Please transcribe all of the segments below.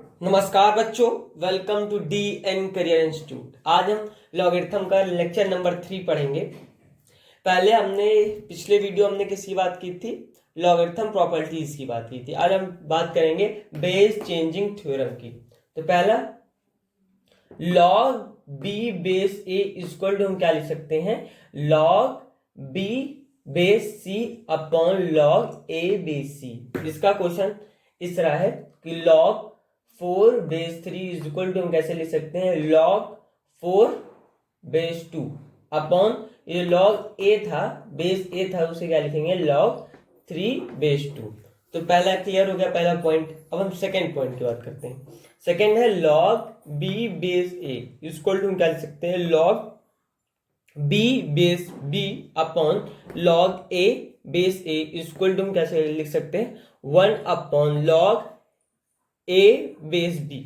नमस्कार बच्चों, welcome to D N career institute. आज हम लॉगरिथम का लेक्चर नंबर 3 पढ़ेंगे। पहले हमने पिछले वीडियो हमने किसकी बात की थी? लॉगरिथम प्रॉपर्टीज की बात की थी। आज हम बात करेंगे बेस चेंजिंग थ्योरम की। तो पहला, log b base A equal to हम क्या लिख सकते हैं? Log b base c upon log ए बेस सी। इसका क्वेश्चन इस तरह है कि log 4 base 3 is equal to हम कैसे लिख सकते हैं? लॉग 4 बेस 2 अपॉन ये लॉग ए था, बेस ए था, उसे क्या लिखेंगे? Log 3 base 2। तो पहला क्लियर हो गया, पहला पॉइंट। अब हम सेकेंड पॉइंट की बात करते हैं। सेकेंड है log b base A equal to हम क्या लिख सकते हैं? Log b base b upon log A base A equal to हम कैसे लिख सकते हैं? 1 अपॉन लॉग ए बेस बी।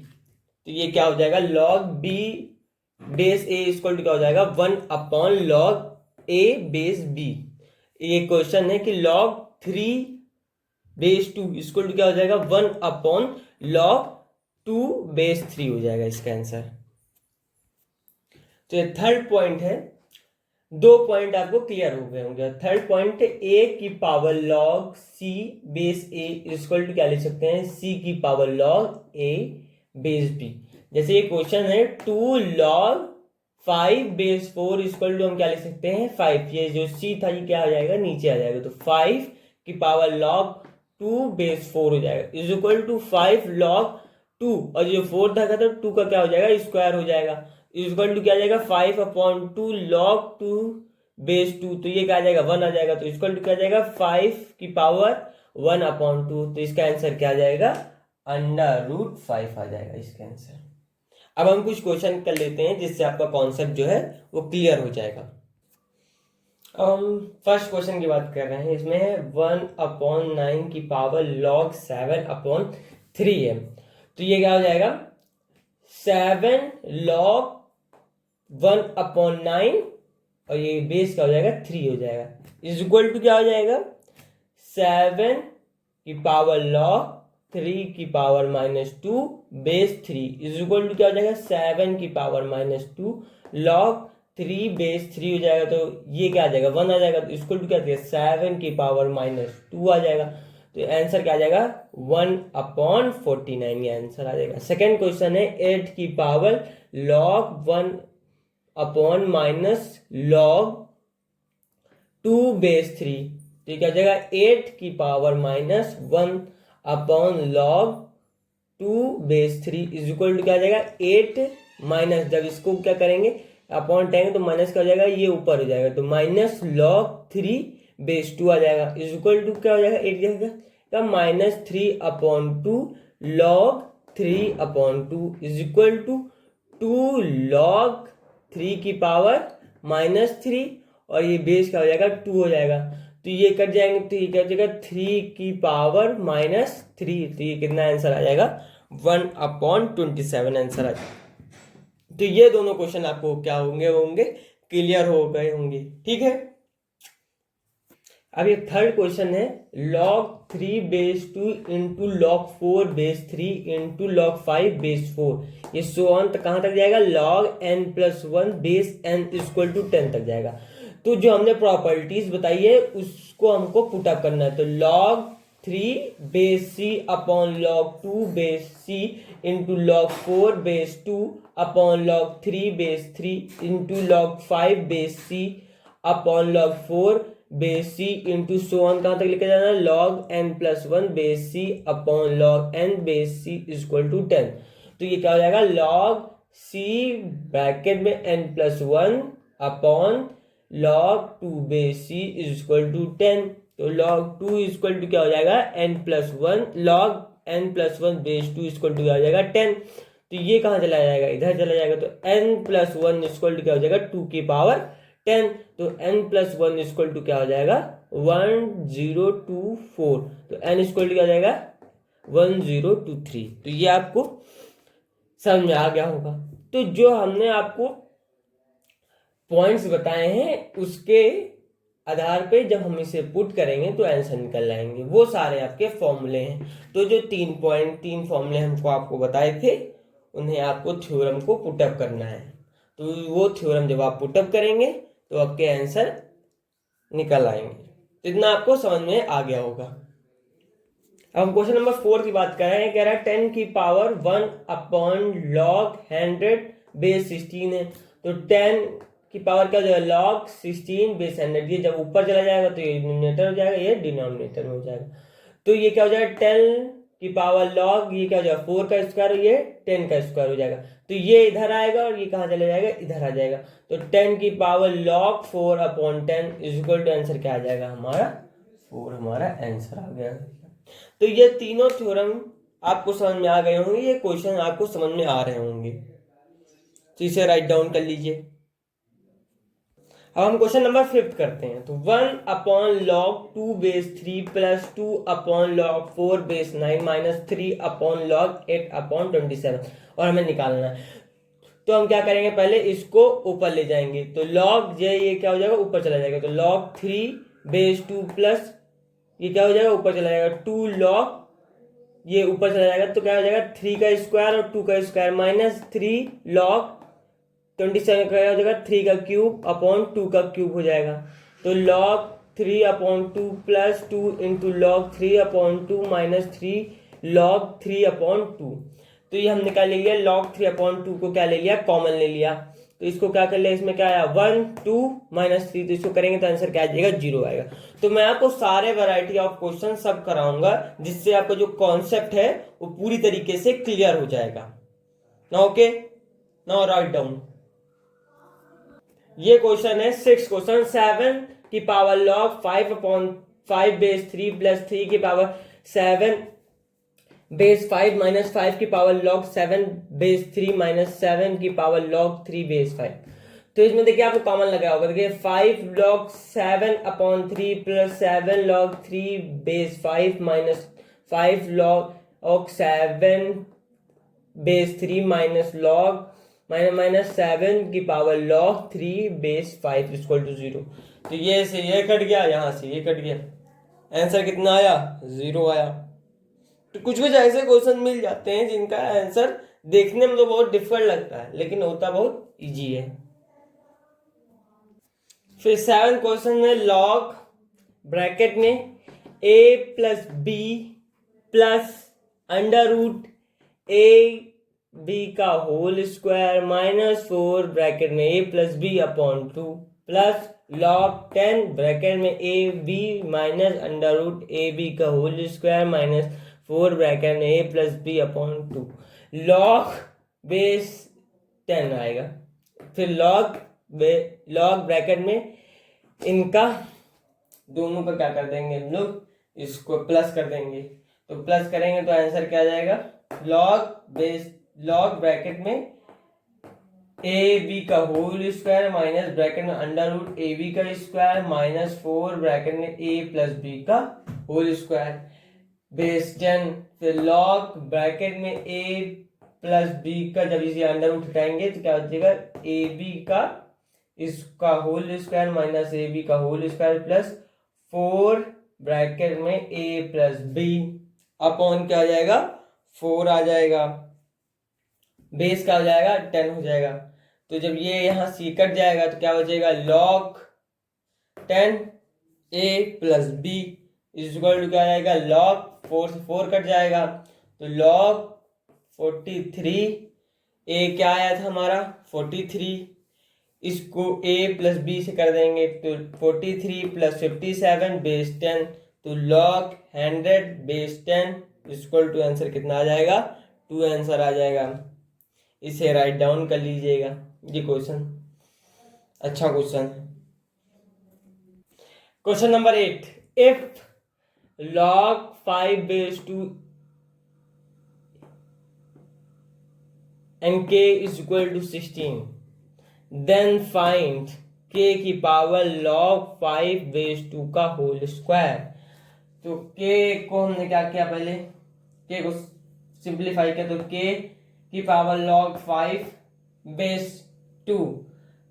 तो ये क्या हो जाएगा? Log b base A equal to क्या हो जाएगा? 1 अपॉन लॉग ए बेस बी। ये क्वेश्चन है कि लॉग 3 बेस 2 इक्वल टू क्या हो जाएगा? 1 अपॉन लॉग 2 बेस 3 हो जाएगा इसका आंसर। तो ये थर्ड पॉइंट है। दो पॉइंट आपको क्लियर हो गए होंगे। थर्ड पॉइंट, ए की power log C base A equal to क्या लिख सकते हैं? सी की पावर लॉग ए बेस बी। जैसे ये क्वेश्चन है 2 लॉग 5 बेस 4 इक्वल टू हम क्या लिख सकते हैं? 5। ये जो सी था ये क्या आ जाएगा? नीचे आ जाएगा। तो 5 की पावर लॉग 2 बेस 4 हो जाएगा इज इक्वल टू 5 लॉग 2, और जो 4 था तो 2 का क्या हो जाएगा? स्क्वायर हो जाएगा। इक्वल टू क्या आ जाएगा? 5 अपॉन 2 लॉग 2 बेस 2। तो ये क्या आ जाएगा? 1 आ जाएगा। तो इक्वल टू क्या आ जाएगा? 5 की पावर 1 अपॉन 2। तो इसका आंसर क्या आ जाएगा? √5 आ जाएगा इसका आंसर। अब हम कुछ क्वेश्चन कर लेते हैं जिससे आपका कॉन्सेप्ट जो है वो क्लियर हो जाएगा। अब हम फर्स्ट क्वेश्चन की बात कर रहे हैं। इसमें है 1/9 की पावर लॉग 7 अपॉन 3 है। तो ये क्या हो जाएगा? 7 लॉग 1/9 और ये बेस क्या हो जाएगा? 3 हो जाएगा। इज इक्वल टू क्या हो जाएगा? 7 की पावर लॉग 3 की power -2 base 3 is equal to क्या हो जाएगा? 7 की पावर -2 लॉग 3 बेस 3 हो जाएगा। तो ये क्या आ जाएगा? 1 आ जाएगा। तो इक्वल टू क्या आ जाएगा? 7 की पावर -2 आ जाएगा। तो आंसर क्या आ जाएगा? 1/49 ये आंसर आ जाएगा। सेकेंड क्वेश्चन है 8 की power log 1 upon minus log 2 base 3। तो ये क्या हो जाएगा? 8 की power -1 upon log 2 base 3 is equal to क्या हो जाएगा? 8 माइनस, जब इसको क्या करेंगे अपॉन टेन तो माइनस क्या हो जाएगा? ये ऊपर हो जाएगा। तो माइनस लॉग 3 बेस 2 आ जाएगा। इज इक्वल टू क्या हो जाएगा? 8 जाएगा तो -3 upon 2 log 3 upon 2 is equal to 2 log 3 की पावर -3 और ये बेस क्या हो जाएगा? 2 हो जाएगा। तो ये कट जाएंगे तो ये क्या हो जाएगा? 3 की पावर -3। तो ये कितना आंसर आ जाएगा? 1/27 आंसर आ जाएगा। तो ये दोनों क्वेश्चन आपको क्या होंगे क्लियर हो गए होंगे। ठीक है। अब ये थर्ड क्वेश्चन है log 3 base 2 into log 4 base 3 into log 5 base 4। ये सो ऑन तक कहां तक जाएगा? log n+1 base n equal to 10 तक जाएगा। तो जो हमने प्रॉपर्टीज बताई है उसको हमको पुटअप करना है। तो log 3 base c upon log 2 base c into log 4 base 2 upon log 3 base 3 into log 5 base c upon log 4 base c into so on कहां तक लेके जाना है? log n+1 base c upon log n base c equal to 10। तो ये क्या हो जाएगा? log c ब्रैकेट में n+1 upon log 2 base c equal to 10। तो log 2 इक्वल टू क्या हो जाएगा? n+1 log n+1 base 2 equal to क्या हो जाएगा? 10। तो ये कहां चला जाएगा? इधर चला जाएगा। तो n+1 इक्वल टू क्या हो जाएगा? 2 की पावर 10। तो n+1 इक्वल टू क्या हो जाएगा? 1024। तो n इक्वल टू क्या हो जाएगा? 1023। तो ये आपको समझ में आ गया होगा। तो जो हमने आपको पॉइंट्स बताए हैं उसके आधार पे जब हम इसे पुट करेंगे तो आंसर निकल आएंगे। वो सारे आपके फॉर्मूले हैं। तो जो 3 फॉर्मूले हमको आपको बताए थे उन्हें आपको थ्योरम को पुटअप करना है। तो वो थ्योरम जब आप पुटअप करेंगे तो आपके आंसर निकल आएंगे। तो इतना आपको समझ में आ गया होगा। अब हम क्वेश्चन नंबर 4 की बात कर रहे हैं। कह रहा है 10 की पावर 1 अपॉन लॉग 100 बेस 16 है। तो 10 की पावर क्या हो जाएगा, लॉग 16 बेस 100। ये जब ऊपर चला जाएगा तो ये न्यूमरेटर हो जाएगा, ये डिनोमिनेटर में हो जाएगा। तो ये क्या हो जाएगा, 10 की पावर लॉग, ये क्या हो जाएगा 4 का स्क्वायर, ये 10 का स्क्वायर हो जाएगा। तो ये इधर आएगा और ये कहाँ चला जाएगा, इधर आ जाएगा। तो 10 की power log 4 upon 10 is equal to answer क्या आ जाएगा हमारा, 4 हमारा आंसर आ गया। तो ये तीनों थ्योरम आपको समझ में आ गए होंगे, ये क्वेश्चन आपको समझ में आ रहे होंगे। तो इसे राइट डाउन कर लीजिए। अब हम क्वेश्चन नंबर 5 करते हैं। तो 1 upon log 2 base 3 plus 2 upon log 4 base 9 minus 3 upon log 8 upon 27 और हमें निकालना है। तो हम क्या करेंगे, पहले इसको ऊपर ले जाएंगे। तो लॉग ये क्या हो जाएगा, ऊपर चला जाएगा। तो लॉग 3 बेस 2 प्लस ये क्या हो जाएगा, ऊपर चला जाएगा 2 लॉग, ये ऊपर चला जाएगा तो क्या हो जाएगा 3 का स्क्वायर और 2 का स्क्वायर माइनस 3 लॉग 27 का हो जाएगा 3 का क्यूब अपॉन 2 का क्यूब हो जाएगा। तो log 3 upon 2 plus 2 into log 3 upon 2 minus 3 log 3 upon 2। तो ये हम निकाल लिया, लॉग 3 अपॉन 2 को क्या ले लिया, कॉमन ले लिया। तो इसको क्या कर लिया, इसमें क्या आया 1 2 माइनस 3, तो इसको करेंगे तो आंसर क्या आ जाएगा, 0 आएगा। तो मैं आपको सारे वैरायटी ऑफ क्वेश्चन सब कराऊंगा जिससे आपका जो कॉन्सेप्ट है वो पूरी तरीके से क्लियर हो जाएगा ना। Okay, now write down. ये क्वेश्चन है 6 क्वेश्चन। 7 की power log 5 upon 5 base 3 plus 3 की पावर 7 बेस 5 माइनस 5 की पावर लॉग 7 बेस 3 माइनस 7 की पावर लॉग 3 बेस 5। तो इसमें देखिए आपको कॉमन लगा होगा, देखिए 5 log 7 upon 3 plus 7 log 3 base 5 minus 5 log 7 base 3 minus log minus 7 की power log 3 base 5 equal to 0। तो ये से ये कट गया, यहां से ये कट गया, आंसर कितना आया, 0 आया। तो कुछ कुछ ऐसे क्वेश्चन मिल जाते हैं जिनका आंसर देखने में तो बहुत डिफिकल्ट लगता है लेकिन होता बहुत इजी है। फिर 7 क्वेश्चन में लॉग ब्रैकेट में a plus B plus under root A B का होल स्क्वायर माइनस 4 ब्रैकेट में a plus B upon 2 plus log 10 bracket में A B minus under root A B का होल स्क्वायर माइनस 4 ब्रैकेट में a plus B upon 2 log base 10 आएगा। फिर log bracket में इनका दोनों का क्या कर देंगे हम लोग, इसको प्लस कर देंगे। तो प्लस करेंगे तो आंसर क्या आ जाएगा, लॉग ब्रैकेट में ए बी का होल स्क्वायर माइनस ब्रैकेट में अंडर रूट ए बी का स्क्वायर माइनस 4 ब्रैकेट में ए प्लस बी का होल स्क्वायर बेस 10। फिर लॉग ब्रैकेट में ए प्लस बी का जब इसे अंडर रूट हटाएंगे तो क्या हो जाएगा, ए बी का इसका whole square minus a B का होल स्क्वायर प्लस 4 ब्रैकेट में ए प्लस बी अपॉन क्या हो जाएगा, 4 आ जाएगा, बेस का हो जाएगा 10 हो जाएगा। तो जब ये यहां से कट जाएगा तो क्या हो जाएगा, log 10 a plus b is equal to क्या आ जाएगा, लॉग 4 से 4 कट जाएगा तो लॉग 43 ए क्या आया था हमारा 43, इसको a प्लस बी से कर देंगे तो 43 प्लस 57 बेस 10 तो log 100 base 10 equal to answer कितना आ जाएगा, 2 आंसर आ जाएगा। इसे राइट डाउन कर लीजिएगा। ये क्वेश्चन अच्छा क्वेश्चन है। Question number 8, if log 5 base 2 and k is equal to 16 then find k की पावर log 5 base 2 का होल स्क्वायर। तो k को हमने क्या किया, पहले k को सिंप्लीफाई किया तो k की पावर log 5 बेस 2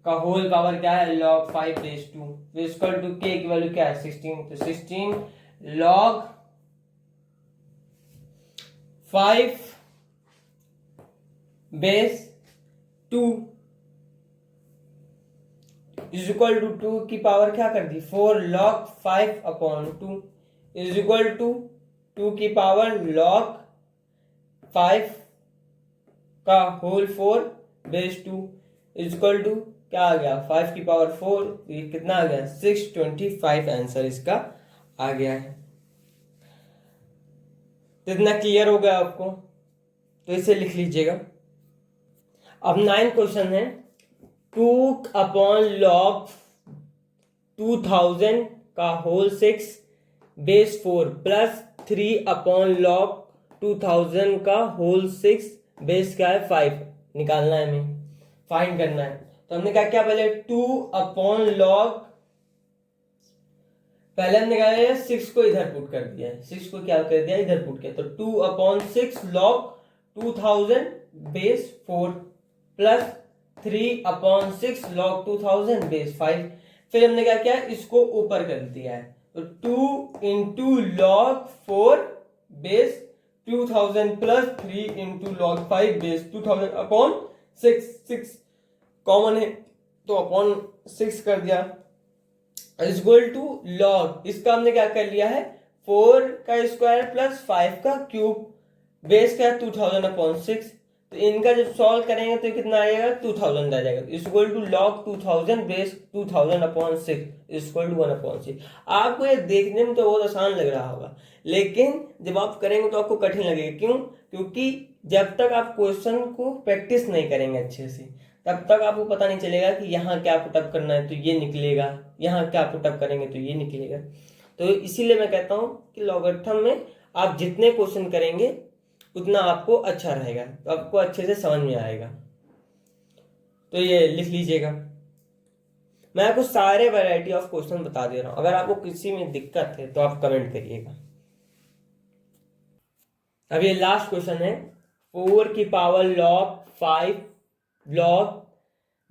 का होल पावर क्या है log 5 बेस 2, तो इक्वल टू के की वैल्यू क्या है 16, तो 16 log 5 base 2 is equal to 2 की पावर क्या कर दी 4 log 5 upon 2 is equal to 2 की पावर log 5 का whole 4 base 2 is equal to क्या आ गया 5 की पावर 4, ये कितना आ गया 625 आंसर इसका आ गया है। तो इतना क्लियर हो गया आपको, तो इसे लिख लीजिएगा। अब 9 क्वेश्चन है 2 अपॉन log 2000 का whole 6 base 4 plus 3 upon log 2000 का होल 6 बेस क्या है 5 निकालना है, हमें फाइंड करना है। तो हमने क्या किया पहले 2 अपॉन log, पहले हमने क्या किया 6 को इधर पुट कर दिया है, 6 को क्या कर दिया इधर पुट किया, तो 2 upon 6 log 2000 base 4 plus 3 upon 6 log 2000 base 5। फिर हमने क्या किया इसको ऊपर कर दिया है, तो 2 into log 4 base 2000 plus 3 into log 5 base 2000 upon 6 common है तो अपॉन 6 कर दिया इज इक्वल टू log, इसका हमने क्या कर लिया है 4 का स्क्वायर प्लस 5 का क्यूब बेस क्या 2000 अपॉन 6, तो इनका जब सॉल्व करेंगे तो कितना आएगा 2000 आ जाएगा, is equal to log 2000 base 2000 upon 6 is equal to 1 upon 6। आपको ये देखने में तो बहुत आसान लग रहा होगा, लेकिन जब आप करेंगे तो आपको कठिन लगेगा। क्यों? क्योंकि जब तक आप क्वेश्चन को प्रैक्टिस नहीं करेंगे अच्छे से तब तक आपको पता नहीं चलेगा कि यहाँ क्या पुटअप करना है तो ये निकलेगा, यहाँ क्या पुटअप करेंगे तो ये निकलेगा। तो इसीलिए मैं कहता हूँ कि लॉगरिथम में आप जितने क्वेश्चन करेंगे उतना आपको अच्छा रहेगा, तो आपको अच्छे से समझ में आएगा। तो ये लिख लीजिएगा, मैं आपको सारे वैरायटी ऑफ क्वेश्चन बता दे रहा हूं, अगर आपको किसी में दिक्कत है तो आप कमेंट करिएगा। अब ये लास्ट क्वेश्चन है 4 की पावर log 5 log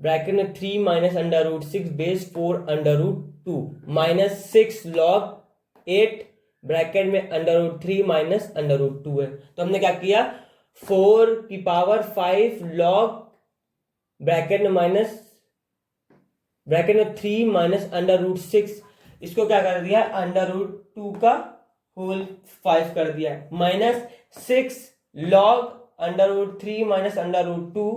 ब्रैकेट में 3 minus under root 6 base 4 under root 2 minus 6 log 8 bracket में under root 3 minus under root 2 है। तो हमने क्या किया 4 की पावर 5 log ब्रैकेट में माइनस ब्रैकेट में 3 माइनस अंडर रूट 6, इसको क्या कर दिया अंडर रूट 2 का होल 5 कर दिया minus 6 log under root 3 minus under root 2,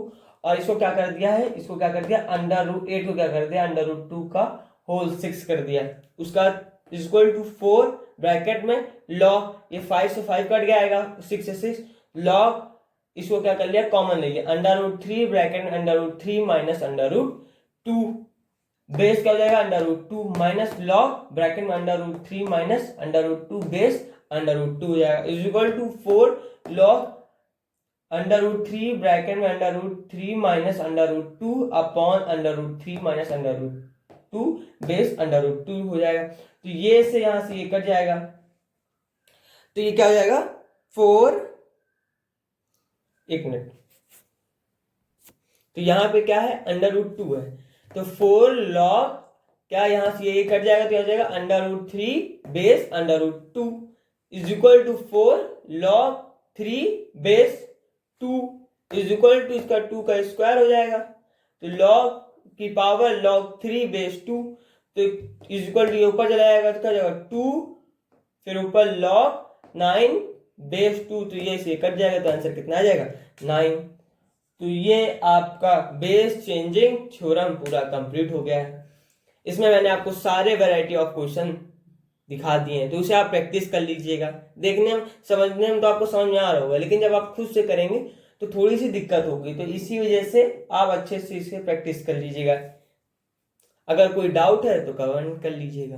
और इसको क्या कर दिया है इसको क्या कर दिया अंडर रूट 8 को क्या कर दिया अंडर रूट 2 का होल 6 कर दिया, उसका इक्वल टू 4 ब्रैकेट में log, ये 5 से 5 कट गया आएगा 6 से 6 log, इसको क्या कर लिया कॉमन ले लिया अंडर रूट 3 ब्रैकेट में under root 3 minus under root 2 base क्या हो जाएगा under root 2 minus log bracket में under root 3 minus under root 2 base under root 2 हो जाएगा is equal to 4 log under root 3 bracket में under root 3 minus under root 2 upon under root 3 minus under root 2 base under root 2 हो जाएगा। तो ये से यहां से ये कट जाएगा, तो ये क्या हो जाएगा 4, एक मिनट, तो यहां पे क्या है अंडर रूट 2 है, तो 4 log क्या यहां से ये कट जाएगा तो यह हो जाएगा under root 3 base under root 2 is equal to 4 log 3 base 2 is equal to इसका 2 का स्क्वायर हो जाएगा, तो log की पावर log 3 बेस 2, तो इज इक्वल टू ऊपर चला जाएगा तो क्या जाएगा 2, फिर ऊपर log 9 बेस 2, तो ये से कट जाएगा तो आंसर कितना आ जाएगा 9। तो ये आपका बेस चेंजिंग थ्योरम पूरा कंप्लीट हो गया है। इसमें मैंने आपको सारे वैरायटी ऑफ क्वेश्चन दिखा दिए हैं, तो उसे आप प्रैक्टिस कर लीजिएगा। देखने में समझने में तो आपको समझ में आ रहा होगा, लेकिन जब आप खुद से करेंगे तो थोड़ी सी दिक्कत होगी, तो इसी वजह से आप अच्छे से इसे प्रैक्टिस कर लीजिएगा। अगर कोई डाउट है तो कमेंट कर लीजिएगा।